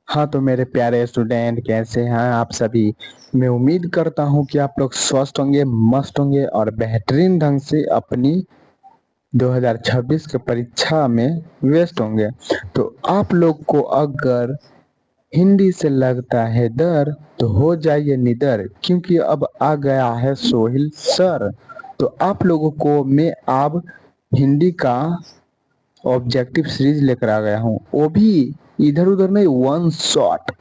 हाँ तो मेरे प्यारे स्टूडेंट कैसे हैं आप सभी। मैं उम्मीद करता हूँ कि आप लोग स्वस्थ होंगे, मस्त होंगे और बेहतरीन ढंग से अपनी 2026 के परीक्षा में व्यस्त होंगे। तो आप लोग को अगर हिंदी से लगता है डर तो हो जाइए निडर, क्योंकि अब आ गया है सोहिल सर। तो आप लोगों को मैं अब हिंदी का ऑब्जेक्टिव सीरीज लेकर आ गया हूँ, वो भी इधर उधर नहीं, वन शॉट।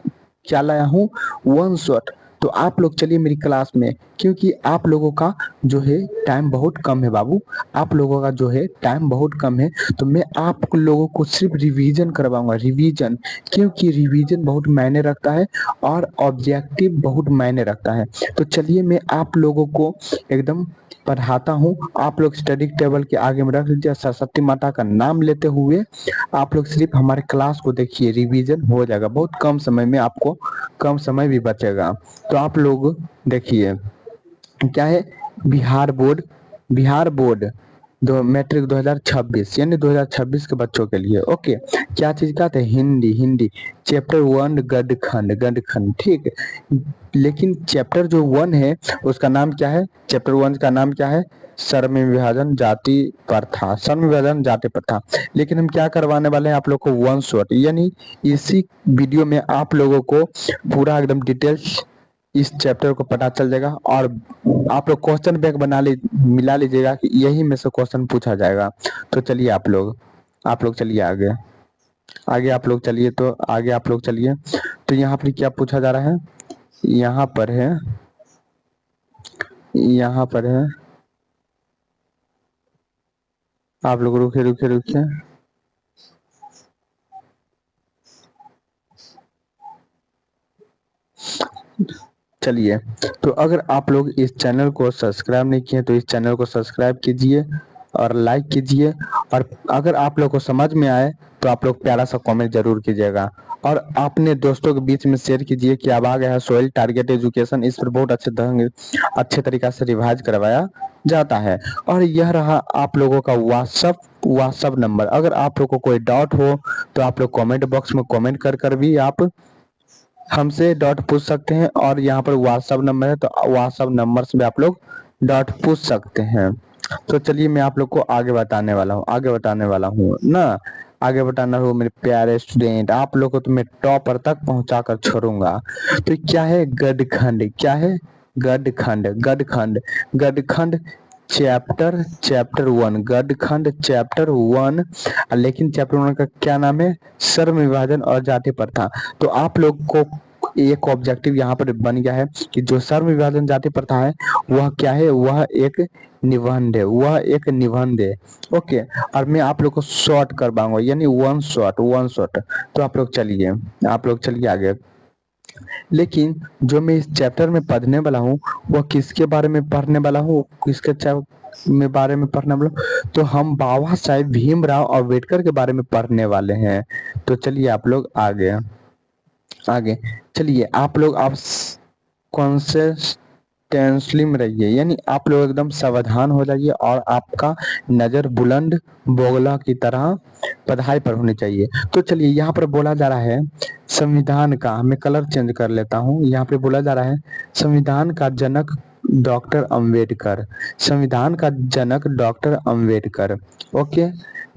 क्या लाया हूँ? One shot. तो आप लोग चलिए मेरी क्लास में, क्योंकि आप लोगों का जो है टाइम बहुत कम है बाबू। आप लोगों का जो है टाइम बहुत कम है। तो मैं आप लोगों को सिर्फ रिवीजन करवाऊंगा, रिवीजन, क्योंकि रिवीजन बहुत मायने रखता है और ऑब्जेक्टिव बहुत मायने रखता है। तो चलिए मैं आप लोगों को एकदम पढ़ाता हूँ। आप लोग स्टडी टेबल के आगे में रख लीजिए, सरस्वती माता का नाम लेते हुए आप लोग सिर्फ हमारे क्लास को देखिए, रिवीजन हो जाएगा बहुत कम समय में, आपको कम समय भी बचेगा। तो आप लोग देखिए क्या है, बिहार बोर्ड, बिहार बोर्ड दो मैट्रिक 2026 यानी 2026 के बच्चों के लिए। ओके, क्या चीज का था? हिंदी, हिंदी चैप्टर 1 गडखंड, गडखंड ठीक। लेकिन चैप्टर जो 1 है उसका नाम क्या है? चैप्टर 1 का नाम क्या है? श्रम विभाजन जाति प्रथा, श्रम विभाजन जाति प्रथा। लेकिन हम क्या करवाने वाले हैं आप लोग को? वन शॉट, यानी इसी वीडियो में आप लोगों को पूरा एकदम डिटेल्स इस चैप्टर को पता चल जाएगा। और आप लोग क्वेश्चन बैंक बना मिला लीजिएगा कि यही में से क्वेश्चन पूछा जाएगा। तो चलिए आप लोग चलिए आगे, आगे आप लोग चलिए, तो आगे आप लोग चलिए। तो यहाँ पर क्या पूछा जा रहा है? यहाँ पर है, यहाँ पर है, आप लोग रुके रुके रुके, चलिए। तो अगर आप लोग इस चैनल को सब्सक्राइब नहीं किए तो इस चैनल को सब्सक्राइब कीजिए और लाइक कीजिए। और अगर आप लोग को समझ में आए तो आप लोग प्यारा सा कमेंट जरूर कीजिएगा और अपने दोस्तों के बीच में शेयर कीजिए कि अब आ गया है सोइल टारगेट एजुकेशन। इस पर बहुत अच्छे तरीका से रिवाइज करवाया जाता है। और यह रहा आप लोगों का व्हाट्सअप नंबर। अगर आप लोग को कोई डाउट हो तो आप लोग कमेंट बॉक्स में कमेंट कर भी आप हमसे डॉट पूछ सकते हैं। और यहाँ पर व्हाट्सअप नंबर है, तो व्हाट्सअप नंबर से भी आप लोग डॉट पूछ सकते हैं। तो चलिए मैं आप लोग को आगे बताने वाला हूँ, आगे बताने वाला हूँ ना, आगे बताना हो मेरे प्यारे स्टूडेंट। आप लोग को तो मैं टॉपर तक पहुंचा कर छोड़ूंगा। तो क्या है गडखंड? क्या है गडखंड? गडखंड, गडखंड चैप्टर 1, गडखंड चैप्टर 1। लेकिन चैप्टर 1 का क्या नाम है? श्रम विभाजन और जाति प्रथा। तो आप लोग को एक ऑब्जेक्टिव यहाँ पर बन गया है कि जो श्रम विभाजन जाति प्रथा है वह क्या है? वह एक निबंध है, वह एक निबंध है। ओके, और मैं आप लोग को शॉर्ट कर पाऊंगा, यानी वन शॉट, वन शॉट। तो आप लोग चलिए आगे। लेकिन जो मैं इस चैप्टर में पढ़ने वाला हूँ वह किसके बारे में पढ़ने वाला हूँ? में बारे में पढ़ने वाला हूँ? तो हम बाबा साहेब भीमराव अम्बेडकर के बारे में पढ़ने वाले हैं। तो चलिए आप लोग आगे, आगे चलिए। आप लोग आप कॉन्सिस्टेंटली में रहिए, यानी आप लोग एकदम सावधान हो जाइए और आपका नजर बुलंद बोगला की तरह पढ़ाई पर होनी चाहिए। तो चलिए यहाँ पर बोला जा रहा है संविधान का, मैं कलर चेंज कर लेता हूँ। यहाँ पे बोला जा रहा है संविधान का जनक डॉक्टर अंबेडकर, संविधान का जनक डॉक्टर अंबेडकर। ओके,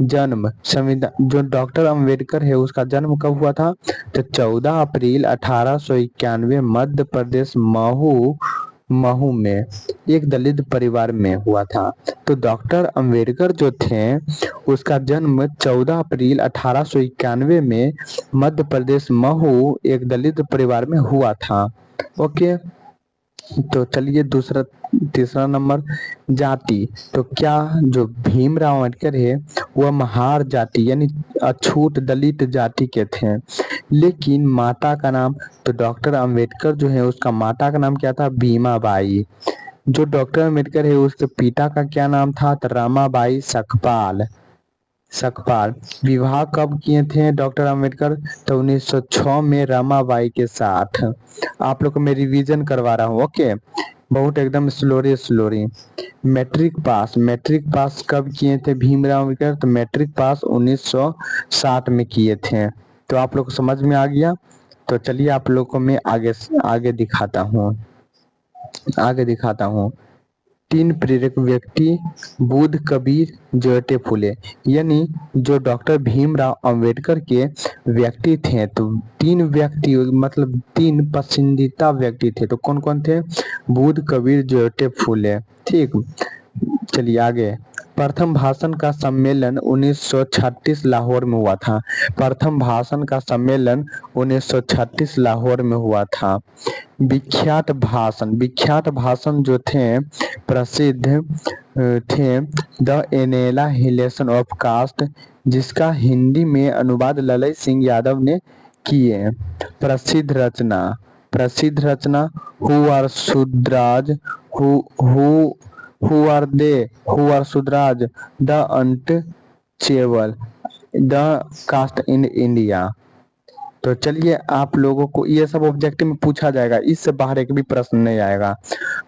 जन्म, संविधान जो डॉक्टर अंबेडकर है उसका जन्म कब हुआ था? तो 14 अप्रैल 1891 मध्य प्रदेश महू महू में एक दलित परिवार में हुआ था। तो डॉक्टर अंबेडकर जो थे उसका जन्म 14 अप्रैल 1891 में मध्य प्रदेश महू एक दलित परिवार में हुआ था। ओके, तो चलिए दूसरा, तीसरा नंबर जाति। तो क्या जो भीमराव अम्बेडकर है वह महार जाति यानी अछूत दलित जाति के थे। लेकिन माता का नाम, तो डॉक्टर अंबेडकर जो है उसका माता का नाम क्या था? भीमाबाई। जो डॉक्टर अंबेडकर है उसके पिता का क्या नाम था? तो रमाबाई सकपाल, सकपाल। विवाह कब किए थे डॉक्टर अंबेडकर? तो 1906 में रमाबाई के साथ। आप लोग को मैं रिवीजन करवा रहा हूँ। ओके, बहुत एकदम स्लोरी स्लोरी। मैट्रिक पास, मैट्रिक पास कब किए थे भीमराव अम्बेडकर? तो मैट्रिक पास 1960 में किए थे। तो आप लोग को समझ में आ गया। तो चलिए आप लोग को मैं आगे आगे दिखाता हूँ। 3 प्रेरक व्यक्ति बुद्ध, कबीर, ज्योति फुले, यानी जो डॉक्टर भीमराव अंबेडकर के व्यक्ति थे। तो 3 व्यक्ति मतलब 3 पसंदीदा व्यक्ति थे। तो कौन कौन थे? बुद्ध, कबीर, ज्योति फुले। ठीक, चलिए आगे। प्रथम भाषण का सम्मेलन 1936 लाहौर में हुआ था। प्रथम भाषण का सम्मेलन 1936 लाहौर में हुआ था। विख्यात भाषण जो थे प्रसिद्ध थे द एनेहिलेशन ऑफ कास्ट, जिसका हिंदी में अनुवाद ललित सिंह यादव ने किए। प्रसिद्ध रचना who are Shudras, who are they, who are Shudras, the untouchable, the caste in India. तो चलिए आप लोगों को ये सब ऑब्जेक्टिव में पूछा जाएगा, इससे बाहर एक भी प्रश्न नहीं आएगा।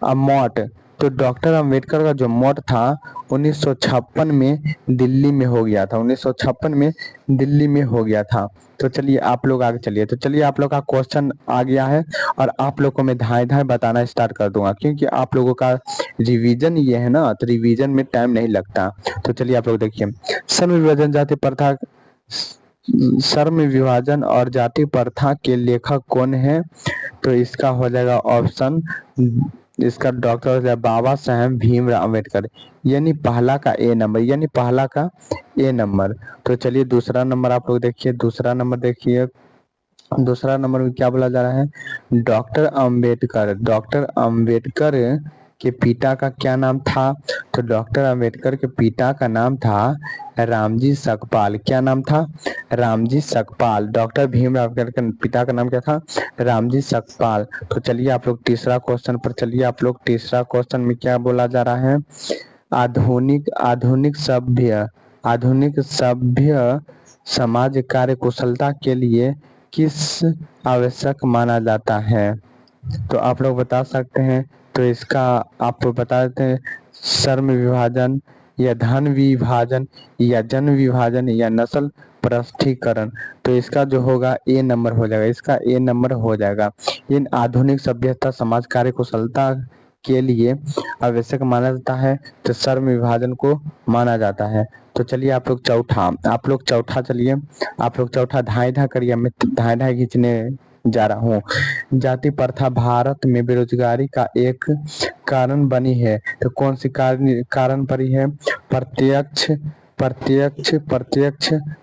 अब मौत, तो डॉक्टर अंबेडकर का जो मौत था 1956 में दिल्ली में हो गया था। 1956 में दिल्ली में हो गया था। तो चलिए आप लोग आगे चलिए। तो चलिए आप लोग का क्वेश्चन आ गया है और आप लोग को मैं धाए धाए बताना स्टार्ट कर दूंगा, क्योंकि आप लोगों का रिवीजन ये है ना, तो रिवीजन में टाइम नहीं लगता। तो चलिए आप लोग देखिए। श्रम विभाजन और जाति प्रथा के लेखक कौन है? तो इसका हो जाएगा ऑप्शन, इसका डॉक्टर हो जाएगा बाबा साहेब भीमराव अम्बेडकर, यानी पहला का ए नंबर। तो चलिए दूसरा नंबर आप लोग देखिए। दूसरा नंबर में क्या बोला जा रहा है? डॉक्टर अंबेडकर के पिता का क्या नाम था? तो डॉक्टर अंबेडकर के पिता का नाम था रामजी सकपाल। क्या नाम था? रामजी सकपाल। डॉक्टर भीमराव अम्बेडकर के पिता का नाम क्या था? रामजी सकपाल। तो चलिए आप लोग तीसरा क्वेश्चन पर चलिए। आप लोग तीसरा क्वेश्चन में क्या बोला जा रहा है? आधुनिक सभ्य समाज कार्य कुशलता के लिए किस आवश्यक माना जाता है? तो आप लोग बता सकते हैं। तो इसका आप बता देते हैं, श्रम विभाजन या धन विभाजन या जन विभाजन या नस्ल प्रस्थीकरण। तो इसका जो होगा ए नंबर हो जाएगा, इसका ए नंबर हो जाएगा। इन आधुनिक सभ्यता समाज कार्य कुशलता के लिए आवश्यक माना जाता है, तो श्रम विभाजन को माना जाता है। तो चलिए आप लोग चौथा चलिए। आप लोग चौथा धाए करिए, मैं धाए खींचने जा रहा हूँ। जाति प्रथा भारत में बेरोजगारी का एक कारण बनी है। तो कौन सी कारण बनी है? प्रत्यक्ष,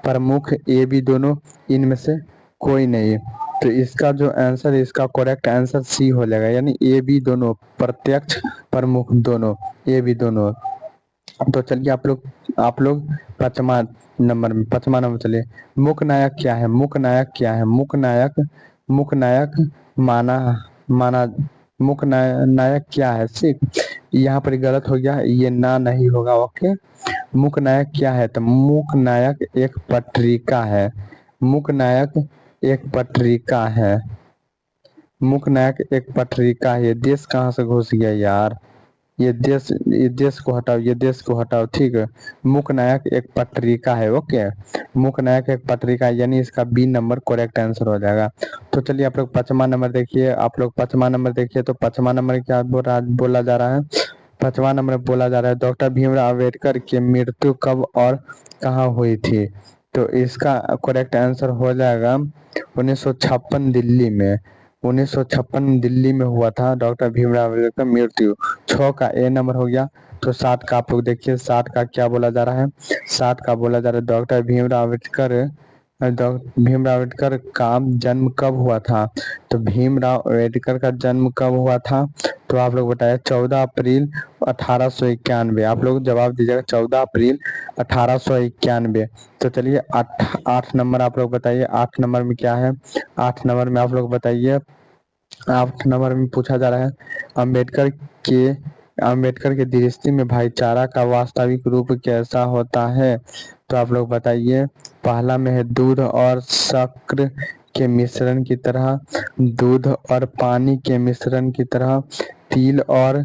प्रमुख, ए बी दोनों, इनमें से कोई नहीं। तो इसका जो आंसर है, इसका करेक्ट आंसर सी हो जाएगा, यानी ए बी दोनों, प्रत्यक्ष प्रमुख दोनों, ए बी दोनों। तो चलिए आप लोग पांचवा नंबर चलिए। मुख्य नायक क्या है? मुख्य नायक क्या है? यहाँ पर गलत हो गया, ये ना नहीं होगा। ओके, मुख्य नायक क्या है? तो मुख्य नायक एक पत्रिका है। ये देश कहाँ से घुस गया यार? ये देश को हटाओ। ठीक है, मुख्य नायक एक पत्रिका है। ओके, मुख्य नायक एक पत्रिका, यानी इसका बी नंबर करेक्ट आंसर हो जाएगा। तो चलिए आप लोग पांचवा नंबर देखिए। तो पांचवा नंबर क्या बोला जा रहा है? पांचवा नंबर बोला जा रहा है, डॉक्टर भीमराव अम्बेडकर की मृत्यु कब और कहाँ हुई थी? तो इसका करेक्ट आंसर हो जाएगा 1956 दिल्ली में हुआ था डॉक्टर भीमराव अम्बेडकर की मृत्यु। 6 का ए नंबर हो गया। तो 7 का आप लोग देखिए। 7 का क्या बोला जा रहा है? 7 का बोला जा रहा है, डॉक्टर भीमराव अम्बेडकर का जन्म कब हुआ था? तो भीमराव अम्बेडकर का जन्म कब हुआ था? तो आप लोग बताए 14 अप्रैल 1891। आप लोग जवाब दीजिएगा 14 अप्रैल 1891। तो चलिए 8 नंबर आप लोग बताइए। 8 नंबर में क्या है? 8 नंबर में आप लोग बताइए। 8 नंबर में पूछा जा रहा है, अंबेडकर के दृष्टि में भाईचारा का वास्तविक रूप कैसा होता है? तो आप लोग बताइए। पहला में है दूध और शक्कर के मिश्रण की तरह, दूध और पानी के मिश्रण की तरह, तिल और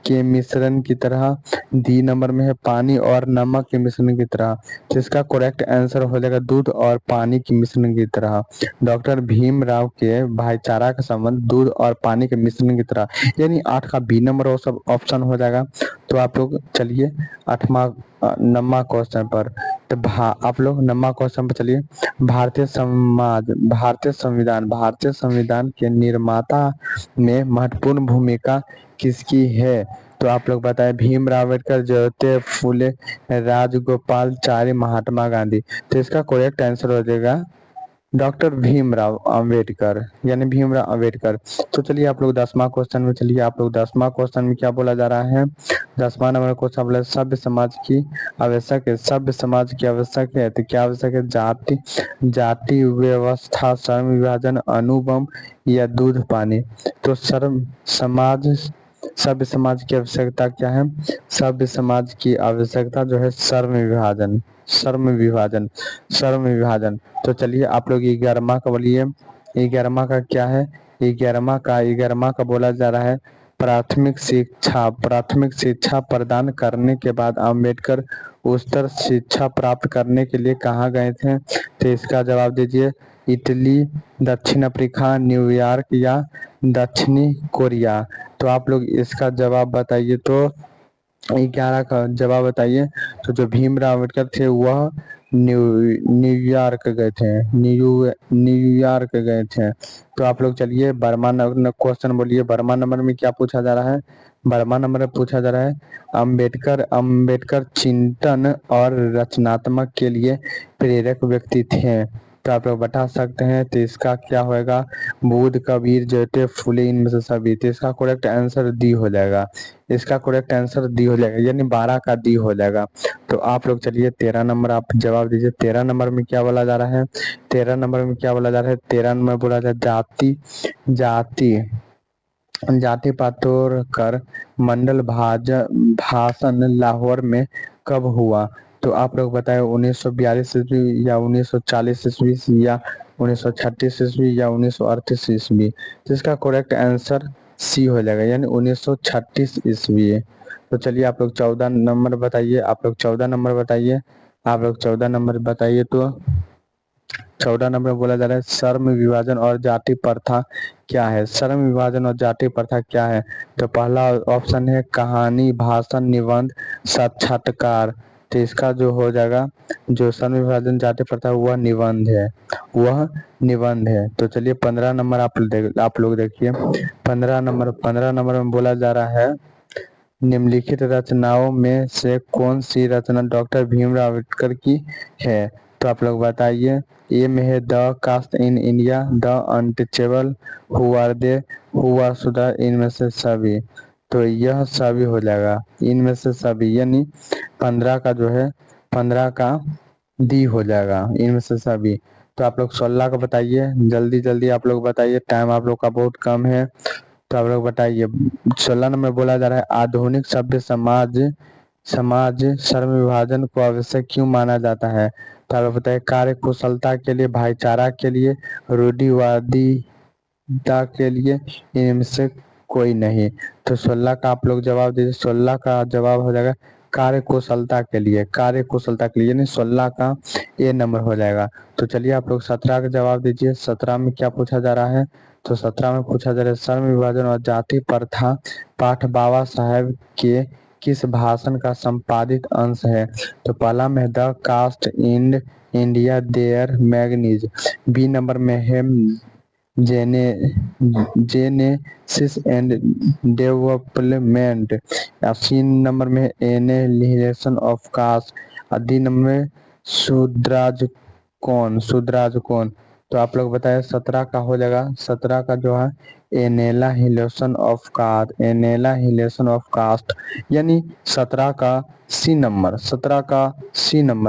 के मिश्रण की तरह। डी नंबर में है पानी और नमक के मिश्रण की तरह। तो इसका करेक्ट आंसर हो जाएगा दूध और पानी के मिश्रण की तरह। डॉक्टर भीमराव के भाईचारा का संबंध दूध और पानी के मिश्रण की तरह, यानी 8 का बी नंबर वो सब ऑप्शन हो जाएगा। तो आप लोग चलिए 8वां नम्मा क्वेश्चन पर। तो आप लोग नम्मा क्वेश्चन पर चलिए। भारतीय संविधान के निर्माता में महत्वपूर्ण भूमिका किसकी है? तो आप लोग बताएं। भीमराव अम्बेडकर, ज्योतिबा फुले, राजगोपालाचारी, महात्मा गांधी। तो इसका करेक्ट आंसर हो जाएगा डॉक्टर भीमराव अंबेडकर, यानी भीमराव अंबेडकर। तो चलिए आप लोग 10वां क्वेश्चन में चलिए। आप लोग 10वां क्वेश्चन में क्या बोला जा रहा है? 10वां नंबर क्वेश्चन बोला सभ्य समाज की आवश्यक है। सभ्य समाज की आवश्यक है तो क्या आवश्यक है? जाति व्यवस्था, श्रम विभाजन, अनुबंध या दूध पानी। तो सभ्य समाज की आवश्यकता क्या है? सभ्य समाज की आवश्यकता जो है श्रम विभाजन। तो चलिए आप लोग 11वां का बोलिए। 11वां का क्या है? 11वां का बोला जा रहा है प्राथमिक शिक्षा प्रदान करने के बाद अम्बेडकर उच्चतर शिक्षा प्राप्त करने के लिए कहाँ गए थे? तो इसका जवाब दीजिए। इटली, दक्षिण अफ्रीका, न्यूयॉर्क या दक्षिणी कोरिया। तो आप लोग इसका जवाब बताइए। तो 11 का जवाब बताइए। तो जो भीमराव अम्बेडकर थे वह न्यूयॉर्क गए थे। न्यूयॉर्क गए थे। तो आप लोग चलिए 12वां क्वेश्चन बोलिए। 12वां नंबर में क्या पूछा जा रहा है? 12वां नंबर में पूछा जा रहा है अम्बेडकर चिंतन और रचनात्मक के लिए प्रेरक व्यक्ति थे। तो आप लोग बता सकते हैं। तो इसका क्या होगा? बुद्ध, कबीर, ज्योतिबा फुले, इनमें से सभी। तो इसका करेक्ट आंसर डी हो जाएगा। इसका करेक्ट आंसर डी हो जाएगा, यानी 12 का डी हो जाएगा। तो आप लोग चलिए 13 नंबर आप जवाब दीजिए। 13 नंबर में क्या बोला जा रहा है? 13 नंबर में क्या बोला जा रहा है? 13 नंबर बोला जा रहा है जाति पातोरकर मंडल भाषण लाहौर में कब हुआ? तो आप लोग बताएं। 1942 ईस्वी या 1940 ईस्वी या 1936 ईस्वी या 1938 ईस्वी। तो इसका करेक्ट आंसर सी हो जाएगा, यानी 1936 ईस्वी। तो चलिए आप लोग 14 नंबर बताइए। आप लोग 14 नंबर बताइए। आप लोग 14 नंबर बताइए। तो 14 नंबर बोला जा रहा है श्रम विभाजन और जाति प्रथा क्या है? श्रम विभाजन और जाति प्रथा क्या है? तो पहला ऑप्शन है कहानी, भाषण, निबंध, साक्षात्कार। तो इसका जो हो जाएगा जो श्रम विभाजन जाति प्रथा वह निबंध है। तो चलिए 15 नंबर आप लोग देखिए। 15 नंबर में बोला जा रहा है निम्नलिखित रचनाओं में से कौन सी रचना डॉक्टर भीमराव अम्बेडकर की है? तो आप लोग बताइए। ए में है the caste in India, the untouchable, who are they, who are Shudras, इनमें से सभी। तो यह सभी हो जाएगा, इनमें से सभी, यानी 15 का जो है 15 का डी हो जाएगा, इनमें से सभी। तो आप लोग 16 का बताइए। जल्दी जल्दी आप लोग बताइए, टाइम आप लोग का बहुत कम है। तो आप लोग बताइए। 16 नंबर बोला जा रहा है आधुनिक सभ्य समाज श्रम विभाजन को आवश्यक क्यों माना जाता है? तो आप बताइए कार्य कुशलता के लिए, भाईचारा के लिए, रूढ़िवादिता के लिए, इनमें से कोई नहीं। तो 16 का आप लोग जवाब दीजिए। 16 का जवाब हो जाएगा कार्य कुशलता के लिए, यानी 16 का ए नंबर हो जाएगा। तो चलिए आप लोग 17 का जवाब दीजिए। 17 में क्या पूछा जा रहा है? तो 17 में पूछा जा रहा है श्रम विभाजन और जाति प्रथा पाठ बाबा साहेब के किस भाषण का संपादित अंश है? तो पहला में the caste in India their mechanism. B number में है genesis and development. C number में है annihilation of caste. D number में शूद्राज कौन। तो आप लोग बताए 17 का हो जाएगा। 17 का जो है एनिहिलेशन ऑफ कास्ट, यानी 17 का सी नंबर।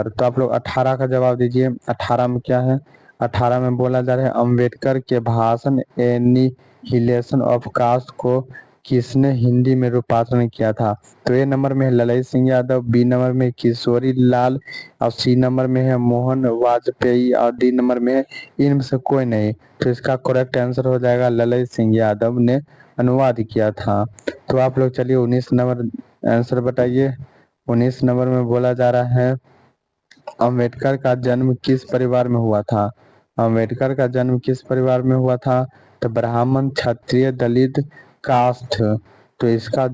तो आप लोग 18 का जवाब दीजिए। 18 में क्या है? 18 में बोला जा रहा है अंबेडकर के भाषण एनिहिलेशन ऑफ कास्ट को किसने हिंदी में रूपांतरण किया था? तो ए नंबर में है ललित सिंह यादव, बी नंबर में किशोरी लाल, और सी नंबर में है मोहन वाजपेयी, और डी नंबर में है इनमें से कोई नहीं। तो इसका करेक्ट आंसर हो जाएगा ललित सिंह यादव ने अनुवाद किया था। तो आप लोग चलिए 19 नंबर आंसर बताइए। 19 नंबर में बोला जा रहा है अम्बेडकर का जन्म किस परिवार में हुआ था। अम्बेडकर का जन्म किस परिवार में हुआ था? तो ब्राह्मण, क्षत्रिय, दलित, कास्ट। तो इसका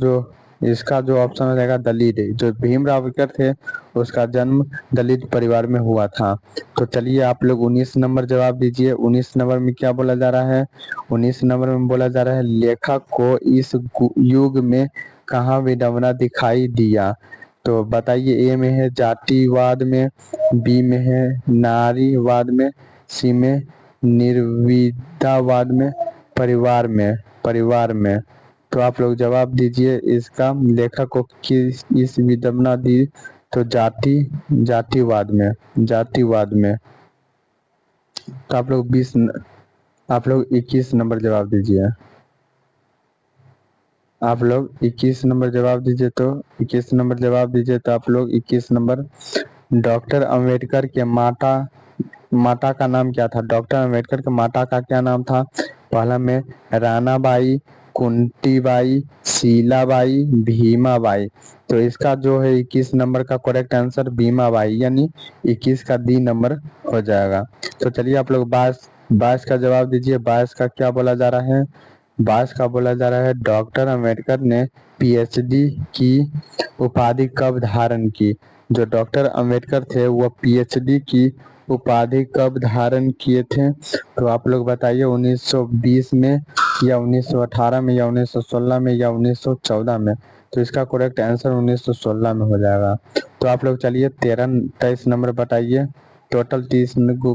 जो ऑप्शन हो जाएगा दलित। जो भीमराव अम्बेडकर थे उसका जन्म दलित परिवार में हुआ था। तो चलिए आप लोग 19 नंबर जवाब दीजिए। 19 नंबर में क्या बोला जा रहा है? 19 नंबर में बोला जा रहा है लेखक को इस युग में कहाँ विडंबना दिखाई दिया। तो बताइए, ए में है जातिवाद में, बी में है नारीवाद में, सी में निर्विवादवाद में, परिवार में। तो आप लोग जवाब दीजिए इसका, लेखक को किस इस विडंबना दी। तो जातिवाद में। तो आप लोग 21 नंबर जवाब दीजिए। आप लोग 21 नंबर जवाब दीजिए। तो 21 नंबर जवाब दीजिए। तो आप लोग 21 नंबर, डॉक्टर अंबेडकर के माता का नाम क्या था? डॉक्टर अंबेडकर के माता का क्या नाम था? पहला में रानाबाई, कुंतीबाई, शीलाबाई, भीमाबाई। तो इसका जो है 21 नंबर का करेक्ट आंसर भीमाबाई, यानी 21 का डी नंबर हो जाएगा। तो चलिए आप लोग 22 का जवाब दीजिए। 22 का क्या बोला जा रहा है? 22 का बोला जा रहा है डॉक्टर अंबेडकर ने पीएचडी की उपाधि कब धारण की। जो डॉक्टर अंबेडकर थे वो पीएचडी की उपाधि कब धारण किए थे? तो आप लोग बताइए 1920 में या 1918 में या 1916 में या 1914 में। तो इसका करेक्ट आंसर 1916 में हो जाएगा। तो आप लोग चलिए 23 नंबर बताइए। टोटल 30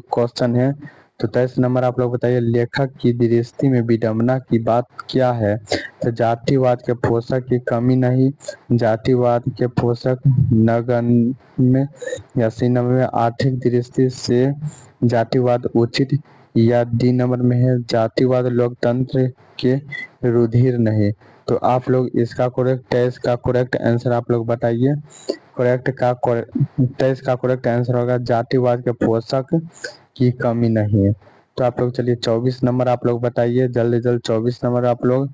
क्वेश्चन है। तो 23 नंबर आप लोग बताइए लेखक की दृष्टि में विडंबना की बात क्या है? तो जातिवाद के पोषक की कमी नहीं, जातिवाद के पोषक नगण्य, या सी नंबर में आर्थिक दृष्टि से जातिवाद उचित, या डी नंबर में है जातिवाद लोकतंत्र के रुधिर नहीं। तो आप लोग इसका करेक्ट आंसर आप लोग बताइए। 23 का करेक्ट आंसर होगा जातिवाद के पोषक की कमी नहीं। तो आप लोग चलिए 24 नंबर आप लोग बताइए, जल्दी जल्द 24 नंबर आप लोग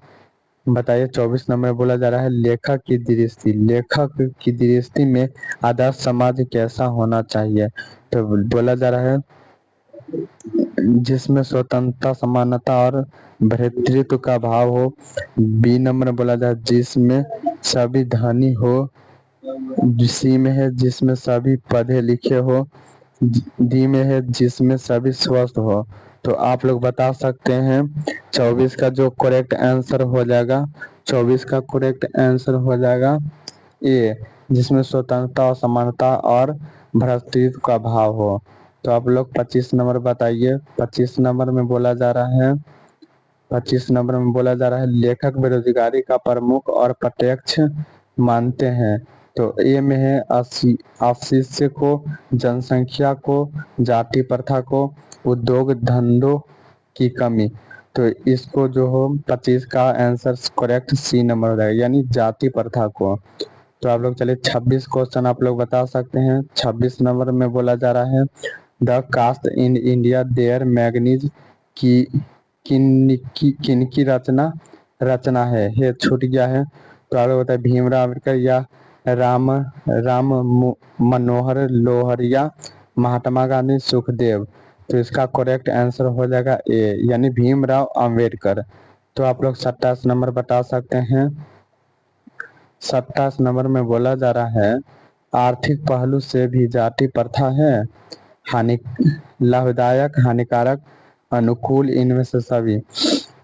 बताइए। 24 नंबर बोला जा रहा है लेखक की दृष्टि में आदर्श समाज कैसा होना चाहिए। तो बोला जा रहा है जिसमें स्वतंत्रता, समानता और भ्रातृत्व का भाव हो। बी नंबर बोला जाए जिसमें सभी धनी हो। सी में है जिसमें सभी पढ़े लिखे हो। डी में है जिसमें सभी स्वस्थ हो। तो आप लोग बता सकते हैं 24 का जो करेक्ट आंसर हो जाएगा, 24 का करेक्ट आंसर हो जाएगा ए, जिसमें स्वतंत्रता, समानता और भ्रातृत्व का भाव हो। तो आप लोग 25 नंबर बताइए। 25 नंबर में बोला जा रहा है 25 नंबर में बोला जा रहा है लेखक बेरोजगारी का प्रमुख और प्रत्यक्ष मानते हैं। तो ए में है अस्पृश्य को, जनसंख्या को, जाति प्रथा को, उद्योग धंधों की कमी। तो इसको जो हो 25 का आंसर करेक्ट सी नंबर हो जाएगा, यानी जाति प्रथा को। तो आप लोग चलिए 26 क्वेश्चन आप लोग बता सकते हैं। 26 नंबर में बोला जा रहा है the caste in India their mechanism की किनकी रचना है छूट गया है। तो आप लोग बताए भीमराव अम्बेडकर या राम मनोहर लोहिया, महात्मा गांधी, सुखदेव। तो इसका करेक्ट आंसर हो जाएगा ए, यानी भीमराव अम्बेडकर। तो आप लोग 27 नंबर बता सकते हैं। 27 नंबर में बोला जा रहा है आर्थिक पहलू से भी जाति प्रथा है हानि लाभदायक, हानिकारक, अनुकूल, इनमें से सभी।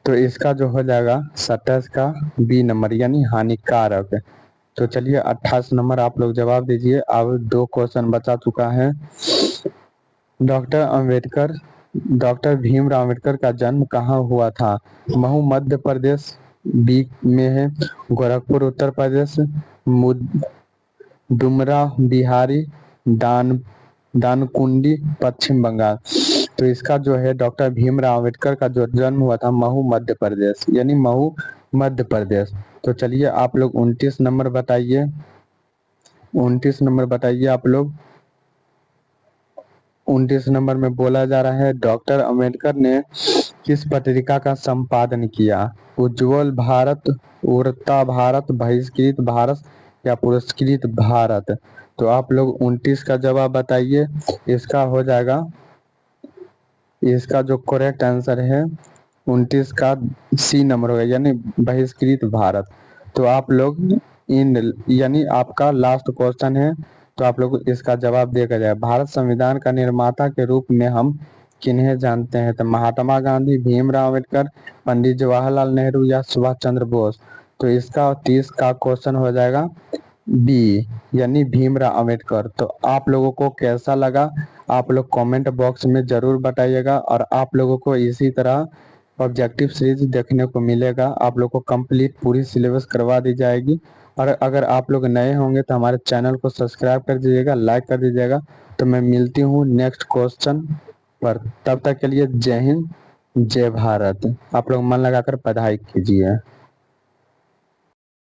तो इसका जो हो जाएगा 27 का बी नंबर, यानी हानिकारक। तो चलिए 28 नंबर आप लोग जवाब दीजिए। अब 2 क्वेश्चन बचा चुका है। डॉक्टर भीमराव अम्बेडकर का जन्म कहाँ हुआ था? महू मध्य प्रदेश, बी में है गोरखपुर उत्तर प्रदेश, डुमरा बिहारी, दानकुंडी पश्चिम बंगाल। तो इसका जो है डॉक्टर भीमराव अम्बेडकर का जो जन्म हुआ था महू मध्य प्रदेश, यानी महू मध्य प्रदेश। तो चलिए आप लोग 29 नंबर बताइए। 29 नंबर बताइए आप लोग। 29 नंबर में बोला जा रहा है डॉक्टर अंबेडकर ने किस पत्रिका का संपादन किया? उज्ज्वल भारत, उड़ता भारत, बहिष्कृत भारत या पुरस्कृत भारत? तो आप लोग 29 का जवाब बताइए। इसका हो जाएगा, इसका जो करेक्ट आंसर है 29 का सी नंबर होगा, यानी बहिष्कृत भारत। तो आप लोग इन यानी आपका लास्ट क्वेश्चन है, तो आप लोग इसका जवाब देकर जाए। भारत संविधान का निर्माता के रूप में हम किन्हें जानते हैं? तो महात्मा गांधी, भीमराव अम्बेडकर, पंडित जवाहरलाल नेहरू या सुभाष चंद्र बोस? तो इसका 30 का क्वेश्चन हो जाएगा बी, यानी भीमराव अम्बेडकर। तो आप लोगों को कैसा लगा आप लोग कमेंट बॉक्स में जरूर बताइएगा, और आप लोगों को इसी तरह ऑब्जेक्टिव सीरीज देखने को मिलेगा। आप लोग को कंप्लीट पूरी सिलेबस करवा दी जाएगी। और अगर आप लोग नए होंगे तो हमारे चैनल को सब्सक्राइब कर दीजिएगा, लाइक कर दीजिएगा। तो मैं मिलती हूँ नेक्स्ट क्वेश्चन पर, तब तक के लिए जय हिंद, जय भारत। आप लोग मन लगाकर पढ़ाई कीजिए।